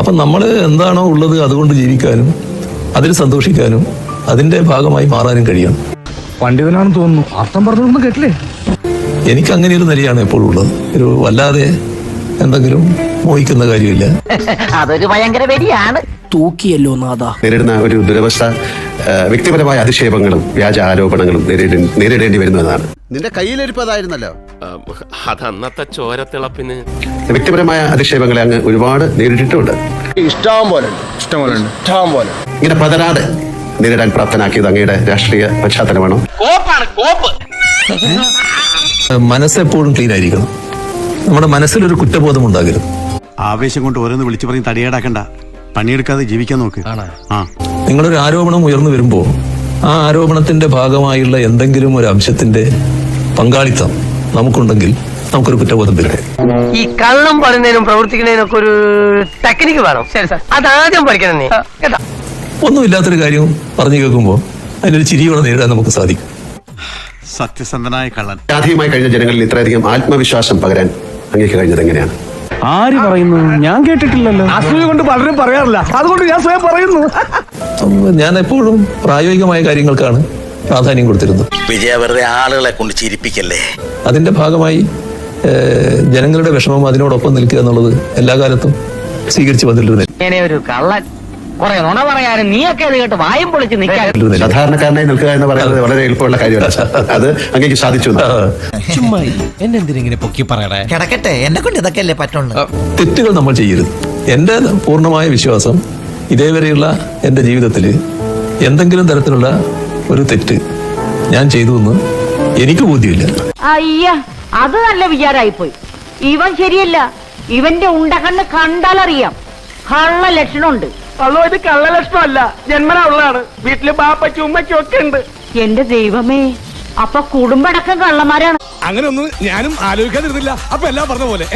അപ്പം നമ്മൾ എന്താണോ ഉള്ളത് അതുകൊണ്ട് ജീവിക്കാനും അതിൽ സന്തോഷിക്കാനും അതിൻ്റെ ഭാഗമായി മാറാനും കഴിയണം. പണ്ഡിതനാണെന്ന് തോന്നുന്നു, അർത്ഥം പറഞ്ഞൊന്നും കേട്ടില്ലേ? എനിക്ക് അങ്ങനെ ഒരു നിലയാണ് എപ്പോഴും ഉള്ളത്. ഒരു വല്ലാതെ എന്തെങ്കിലും മോഹിക്കുന്ന കാര്യമില്ല. അതൊരു ഭയങ്കര വെടിയാണ്. തൂക്കിയല്ലോ നാഥ. നേരിടുന്ന ഒരു ദുരവസ്ഥ വ്യക്തിപരമായ അധിക്ഷേപങ്ങളും വ്യാജ ആരോപണങ്ങളും നേരിടേണ്ടി വരുന്നതാണ്. നിന്റെ കയ്യിലിരിപ്പതായിരുന്നല്ലോ. അത് അന്നത്തെ ചോരത്തിളപ്പിന്. വ്യക്തിപരമായ അധിക്ഷേപങ്ങളെ അങ്ങ് ഒരുപാട് നേരിട്ടിട്ടുണ്ട്. ഇഷ്ടം പോലെ ഇങ്ങനെ പതരാതെ നേരിടാൻ പ്രാപ്തനാക്കിയത് അങ്ങയുടെ രാഷ്ട്രീയ പശ്ചാത്തലമാണോ? മനസ്സെപ്പോഴും ക്ലീൻ ആയിരിക്കണം. നമ്മുടെ മനസ്സിലൊരു കുറ്റബോധം ഉണ്ടാകരുത്. ആവേശം കൊണ്ട് ഓരോന്ന് വിളിച്ചു പറഞ്ഞ് തടിയേടാക്കണ്ട, പണിയെടുക്കാതെ ജീവിക്കാൻ നോക്ക്. നിങ്ങളൊരു ആരോപണം ഉയർന്നു വരുമ്പോൾ ആ ആരോപണത്തിന്റെ ഭാഗമായുള്ള എന്തെങ്കിലും ഒരു അംശത്തിന്റെ പങ്കാളിത്തം നമുക്കുണ്ടെങ്കിൽ നമുക്കൊരു കുറ്റബോധം വരും. ഈ കള്ളം പറയുന്നതിനും പ്രവർത്തിക്കുന്നതിനും ഒക്കെ ഒരു ടെക്നിക്ക് വേണം. ശരി സാർ, അതാദ്യം പഠിക്കണം നീ കേട്ടോ. ഒന്നുമില്ലാത്തൊരു കാര്യം പറഞ്ഞു കേൾക്കുമ്പോൾ അതിനൊരു ചിരിയോടെ നേരിടാൻ നമുക്ക് സാധിക്കും. സത്യസന്ധനായ കള്ളൻ. ആദ്യമായി കഴിഞ്ഞ ജനങ്ങളിൽ ഇത്രയധികം ആത്മവിശ്വാസം പകരാൻ അങ്ങേക്ക് കഴിഞ്ഞത് എങ്ങനെയാണ്? ആര് പറയുന്നു? ഞാൻ കേട്ടിട്ടില്ലല്ലോ. അസൂയ കൊണ്ട് പലരും പറയാറില്ല, അതുകൊണ്ട് ഞാൻ സ്വയം പറയുന്നു. ഞാൻ എപ്പോഴും പ്രായോഗികമായ കാര്യങ്ങൾക്കാണ് പ്രാധാന്യം കൊടുത്തിരുന്നത്. വിജയ വെറുതെ ആളുകളെ കൊണ്ട് ചിരിപ്പിക്കല്ലേ. അതിന്റെ ഭാഗമായി ജനങ്ങളുടെ വിഷമം അതിനോടൊപ്പം നിൽക്കുക എന്നുള്ളത് എല്ലാ കാലത്തും സ്വീകരിച്ചു വന്നിട്ടുണ്ട്. ഇങ്ങനെ ഒരു കള്ളൻ കുറെ നുണ പറയാനും നീയൊക്കെ അത് കേട്ട് വായും പൊളിച്ച് നിൽക്കാൻ സാധാരണക്കാരനായി നിൽക്കുക എന്ന് പറയുന്നത് വളരെ എളുപ്പമുള്ള കാര്യമല്ല. അത് അങ്ങേക്ക് സാധിച്ചു. എന്നെന്തിനെ പൊക്കി പറയണേ? കിടക്കട്ടെ, എന്നെ കൊണ്ട് ഇതൊക്കെ അല്ലേ പറ്റുള്ളൂ. തെറ്റുകൾ നമ്മൾ ചെയ്യരുത്. എൻ്റെ പൂർണ്ണമായ വിശ്വാസം ഇതേവരെയുള്ള എൻ്റെ ജീവിതത്തിൽ എന്തെങ്കിലും തരത്തിലുള്ള ഒരു തെറ്റ് ഞാൻ ചെയ്തു എന്ന് എനിക്ക് ബോധ്യമില്ല. അയ്യ, അത് നല്ല വിചാരായിപ്പോയി. ഇവൻ ശരിയല്ല. ഇവന്റെ ഉണ്ടകണ്ണ് കണ്ടാലറിയാം കള്ള ലക്ഷണമുണ്ട്. അല്ലോ, ഇത് കള്ള ലക്ഷണമല്ല, ജന്മനാ ഉള്ളതാണ്. വീട്ടില് ബാപ്പച്ചും ഉമ്മച്ചും ഒക്കെ ഉണ്ട്. എന്റെ ദൈവമേ, അപ്പൊ കുടുംബടക്കം കള്ളന്മാരാണ്. അങ്ങനെ ഒന്നും ഞാനും ആലോചിക്കാതിരുന്നില്ല. അപ്പൊ എല്ലാം പറഞ്ഞ പോലെ